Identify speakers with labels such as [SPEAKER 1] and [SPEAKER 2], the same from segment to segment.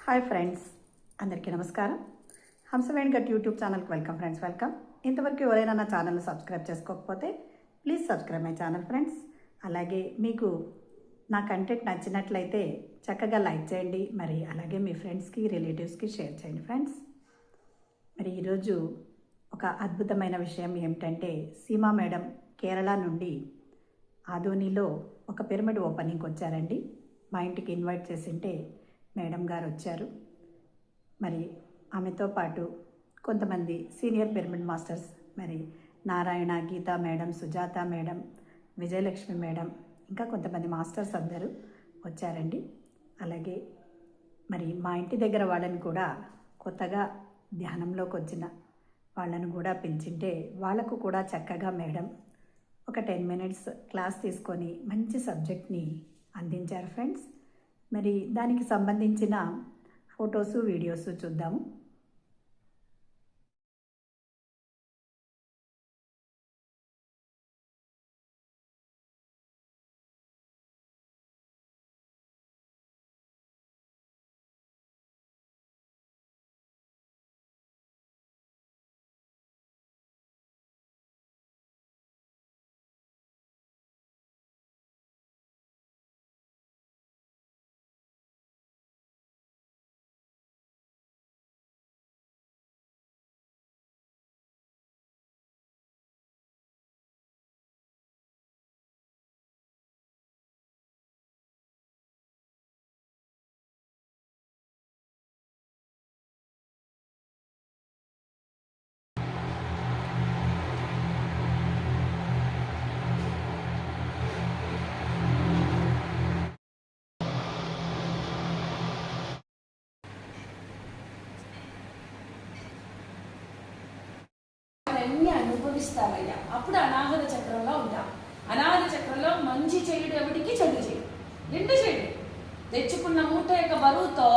[SPEAKER 1] Hi friends, అందరికీ నమస్కారం. Hamsaveni gut YouTube ఛానల్కి వెల్కమ్ ఫ్రెండ్స్, వెల్కమ్. ఇంతవరకు ఎవరైనా నా ఛానల్ని సబ్స్క్రైబ్ చేసుకోకపోతే please subscribe my channel friends. అలాగే మీకు నా కంటెంట్ నచ్చినట్లయితే చక్కగా లైక్ చేయండి, మరి అలాగే మీ ఫ్రెండ్స్కి రిలేటివ్స్కి షేర్ చేయండి ఫ్రెండ్స్. మరి ఈరోజు ఒక అద్భుతమైన విషయం ఏమిటంటే, సీమా మేడం కేరళ నుండి ఆదోనిలో ఒక పిరమిడ్ ఓపెనింగ్కి వచ్చారండి. మా ఇంటికి ఇన్వైట్ చేసింటే మేడం గారు వచ్చారు. మరి ఆమెతో పాటు కొంతమంది సీనియర్ పిరమిడ్ మాస్టర్స్, మరి Narayana, Geeta madam, Sujatha madam, Vijayalakshmi madam, ఇంకా కొంతమంది మాస్టర్స్ అందరూ వచ్చారండి. అలాగే మరి మా ఇంటి దగ్గర వాళ్ళని కూడా, కొత్తగా ధ్యానంలోకి వచ్చిన వాళ్ళను కూడా పిలిచింటే వాళ్ళకు కూడా చక్కగా మేడం ఒక 10 minutes క్లాస్ తీసుకొని మంచి సబ్జెక్ట్ని అందించారు ఫ్రెండ్స్. మరి దానికి సంబంధించిన ఫొటోసు, వీడియోసు చూద్దాము.
[SPEAKER 2] అన్ని అనుభవిస్తావయ్యా. అప్పుడు అనాహత చక్రంలో ఉంటాం. అనాహత చక్రంలో మంచి చేయడం ఎవరికి, చెడు చేయడం రెండు చేయడం. తెచ్చుకున్న మూట యొక్క బరువుతో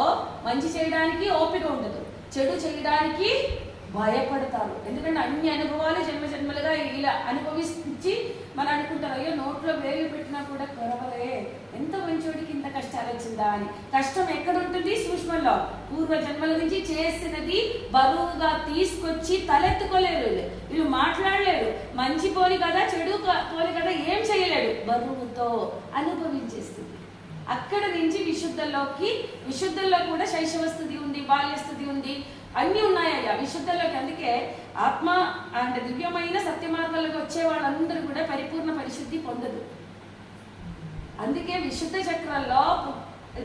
[SPEAKER 2] మంచి చేయడానికి ఓపిక ఉండదు, చెడు చేయడానికి భయపడతారు. ఎందుకంటే అన్ని అనుభవాలు జన్మ జన్మలుగా ఇలా అనుభవించి మనం అనుకుంటారు, అయ్యో నోట్లో వేలు పెట్టినా కూడా కొరవలే, ఎంత మంచోడికి ఇంత కష్టాలు వచ్చిందా అని. కష్టం ఎక్కడ ఉంటుంది? సూక్ష్మంలో. పూర్వ జన్మల నుంచి చేసినది బరువుగా తీసుకొచ్చి తలెత్తుకోలేరు, వీళ్ళు మాట్లాడలేరు. మంచి పోలి కదా, చెడు పోలి కదా, ఏం చేయలేడు, బరువుతో అనుభవించేస్తుంది. అక్కడ నుంచి విశుద్ధంలో కూడా శైశవ స్థితి ఉంది, బాల్య స్థితి ఉంది, అన్నీ ఉన్నాయ్యా విశుద్ధంలోకి. అందుకే ఆత్మ అంటే దివ్యమైన సత్య మార్గాలకు వచ్చే వాళ్ళందరూ కూడా పరిపూర్ణ పరిశుద్ధి పొందదు. అందుకే విశుద్ధ చక్రాల్లో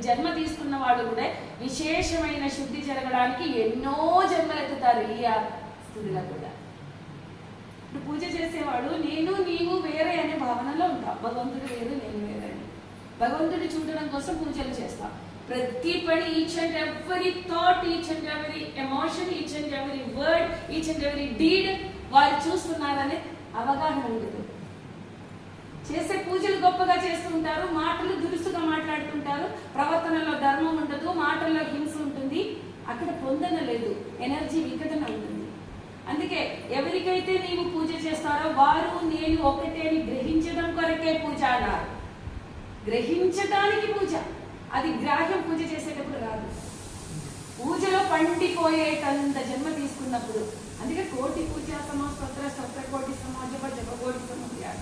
[SPEAKER 2] జన్మ తీసుకున్న వాళ్ళు కూడా విశేషమైన శుద్ధి జరగడానికి ఎన్నో జన్మలెత్తుతారు ఈ స్థితిలో కూడా. ఇప్పుడు పూజ చేసేవాడు నేను నీవు వేరే అనే భావనలో ఉంటాం. భగవంతుడు వేరు, నేను వేరే అని. భగవంతుడు చూడడం కోసం పూజలు చేస్తాం. ప్రతి పని, each and every thought, each and every emotion, each and every word, each and every deed వారు చూస్తున్నారనే అవగాహన ఉండదు. చేసే పూజలు గొప్పగా చేస్తుంటారు, మాటలు దురుసుగా మాట్లాడుతుంటారు, ప్రవర్తనలో ధర్మం ఉండదు, మాటల్లో హింస ఉంటుంది, అక్కడ పొందన లేదు, ఎనర్జీ వికటన ఉంటుంది. అందుకే ఎవరికైతే నీవు పూజ చేస్తారో వారు నేను ఒకటే అని గ్రహించడం కొరకే పూజ అన్నారు. గ్రహించడానికి పూజ, అది గ్రాహ్యం పూజ చేసేటప్పుడు రాదు. పూజలో పండిపోయేటంత జన్మ తీసుకున్నప్పుడు. అందుకే కోటి పూజ స్తోత్ర కోటి సమాజ జపకోటి సమాజ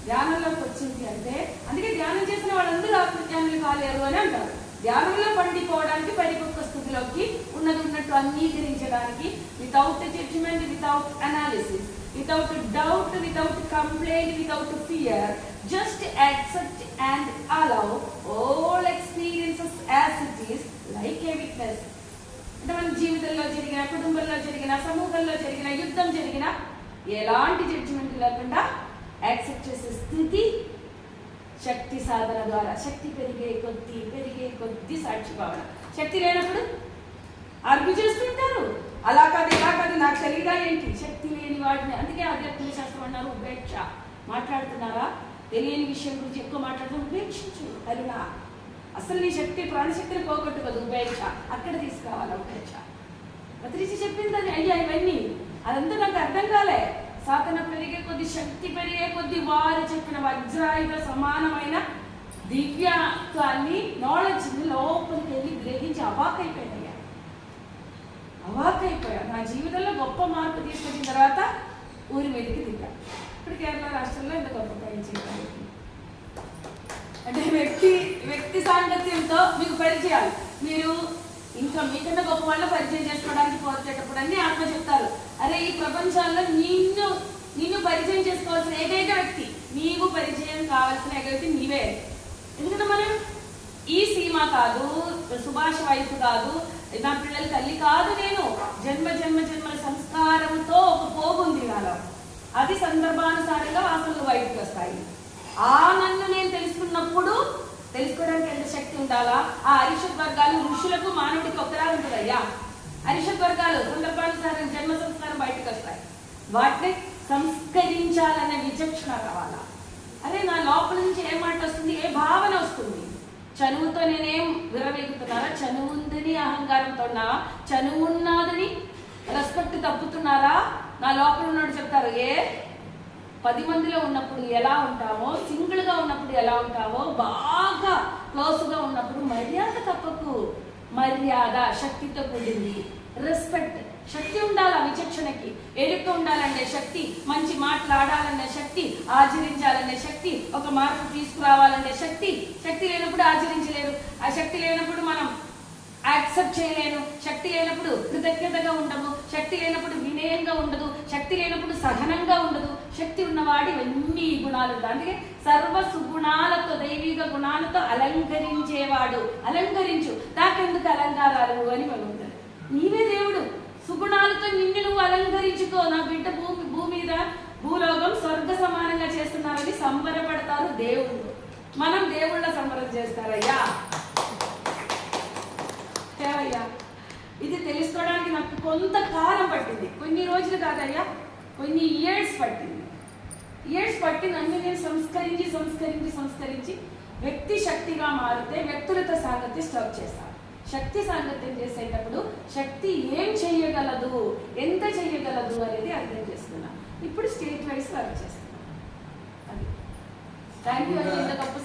[SPEAKER 2] ధ్యానంలోకి వచ్చింది అంటే, అందుకే ధ్యానం చేసిన వాళ్ళందరూ ఆత్మజ్ఞానులు కాలేరు అని అంటారు. ధ్యానంలో పండిపోవడానికి, పరిపక్వ స్థితిలోకి ఉన్నట్టు అంగీకరించడానికి, without judgement, without analysis, without doubt, without complaint, without fear, just accept and allow all experiences as it is, like a witness. అంటే మన జీవితంలో జరిగిన, కుటుంబంలో జరిగిన, సమూహంలో జరిగిన, యుద్ధం జరిగిన ఎలాంటి జడ్జిమెంట్ లేకుండా యాక్సెప్ట్ చేసే స్థితి శక్తి సాధన ద్వారా. శక్తి పెరిగే కొద్దీ సాక్షి భావన. శక్తి లేనప్పుడు ఆర్గ్యూ చేస్తుంటారు, అలా కాదు ఇలా కాదు, నాకు తెలియదా ఏంటి, శక్తి లేని వాడిని. అందుకే ఆధ్యాత్మిక శాస్త్రం అన్నారు ఉపేక్ష. మాట్లాడుతున్నారా, తెలియని విషయం గురించి ఎక్కువ మాట్లాడుతూ ఉపేక్షించు, కరుణ. అసలు నీ శక్తి, ప్రాణశక్తిని పోగొట్టుకోదు, ఉపేక్ష. అక్కడ తీసుకురావాలి ఉపేక్ష. ప్రతిరిచి చెప్పింది అది, అయ్యా ఇవన్నీ అదంతా నాకు అర్థం కాలే. సాధన పెరిగే కొద్ది, శక్తి పెరిగే కొద్ది వారు చెప్పిన వజ్రాయుధ సమానమైన దివ్యత్వాన్ని, నాలెడ్జ్ని లోపలికి వెళ్ళి గ్రహించి అవాకైపోయానయ్యా. అవాకైపోయా. నా జీవితంలో గొప్ప మార్పు తీసుకొచ్చిన తర్వాత ఊరి మీదకి దిగా. ఇప్పుడు కేరళ రాష్ట్రంలో ఇంత గొప్ప పని చేయడానికి అంటే వ్యక్తి సాంగత్యంతో మీకు పరిచయాలు. మీరు ఇంకా మీకన్నా గొప్ప వాళ్ళ పరిచయం చేసుకోవడానికి పోతేటప్పుడు అన్ని ఆత్మ చెప్తారు, అరే ఈ ప్రపంచాల్లో నిన్ను పరిచయం చేసుకోవాల్సిన ఏకైక వ్యక్తి, నీకు పరిచయం కావాల్సిన ఏకైక వ్యక్తి నీవే. ఎందుకంటే మనం ఈ సీమ కాదు, సుభాష్ వైఫ్ కాదు, నా పిల్లల తల్లి కాదు, నేను జన్మల సంస్కారంతో ఒక పోగుంది నాలో. అది సందర్భానుసారంగా వాసనలు బయటకు వస్తాయి. ఆ నన్ను నేను తెలుసుకున్నప్పుడు తెలుసుకోవడానికి ఎంత శక్తి ఉండాలా? ఆ అరిషత్ వర్గాలు ఋషులకు మానవుడికి ఒకలా ఉంటుందయ్యా. అరిషత్ వర్గాలు సందర్భానుసారం జన్మ సంస్కారం బయటకు వస్తాయి. వాటిని సంస్కరించాలనే విచక్షణ కావాలా? అరే నా లోపల నుంచి ఏ మాట వస్తుంది, ఏ భావన వస్తుంది? చనువుతో నేనేం విరవేగుతున్నారా? చనువు ఉందని అహంకారంతో ఉన్నావా? చనువు ఉన్నదని రెస్పెక్ట్ తప్పుతున్నారా? నా లోపల ఉన్నాడు చెప్తారు, 10 మందిలో ఉన్నప్పుడు ఎలా ఉంటావో, సింగిల్గా ఉన్నప్పుడు ఎలా ఉంటావో, బాగా క్లోజ్గా ఉన్నప్పుడు మర్యాద తప్పకు. మర్యాద శక్తితో కూడింది. రెస్పెక్ట్ శక్తి ఉండాలి. విచక్షణకి ఎరుక ఉండాలనే శక్తి, మంచి మాట్లాడాలనే శక్తి, ఆచరించాలనే శక్తి, ఒక మార్పు తీసుకురావాలనే శక్తి. శక్తి లేనప్పుడు ఆచరించలేరు. ఆ శక్తి లేనప్పుడు మనం యాక్సెప్ట్ చేయలేను. శక్తి లేనప్పుడు కృతజ్ఞతగా ఉండము. శక్తి లేనప్పుడు వినయంగా ఉండదు. శక్తి లేనప్పుడు సహనంగా ఉండదు. శక్తి ఉన్నవాడి ఎన్ని గుణాలు ఉంటాయి. అందుకే సర్వ సుగుణాలతో, దైవిక గుణాలతో అలంకరించేవాడు. అలంకరించు, నాకెందుకు అలంకారాలు అని ఉంటుంది. నీవే దేవుడు. సుగుణాలతో నిన్ను నువ్వు అలంకరించుకో. నా బిడ్డ భూమి మీద భూలోకం స్వర్గ సమానంగా చేస్తున్నారని సంబరపడతారు దేవుడు. మనం దేవుళ్ళ సంబరం చేస్తారయ్యా. అయ్యా ఇది తెలుసుకోవడానికి నాకు కొంతకాలం పట్టింది. కొన్ని రోజులు కాదయ్యా, కొన్ని ఇయర్స్ పట్టింది. అన్ని నేను సంస్కరించి వ్యక్తి శక్తిగా మారితే వ్యక్తులతో సాంగత్యం స్టాప్ చేస్తాను. శక్తి సాంగత్యం చేసేటప్పుడు శక్తి ఏం చెయ్యగలదు, ఎంత చెయ్యగలదు అనేది అర్థం చేస్తున్నాను. ఇప్పుడు స్టేట్ వైజ్ వర్క్ చేస్తున్నాను. అది థ్యాంక్ యూ. ఇంత గొప్ప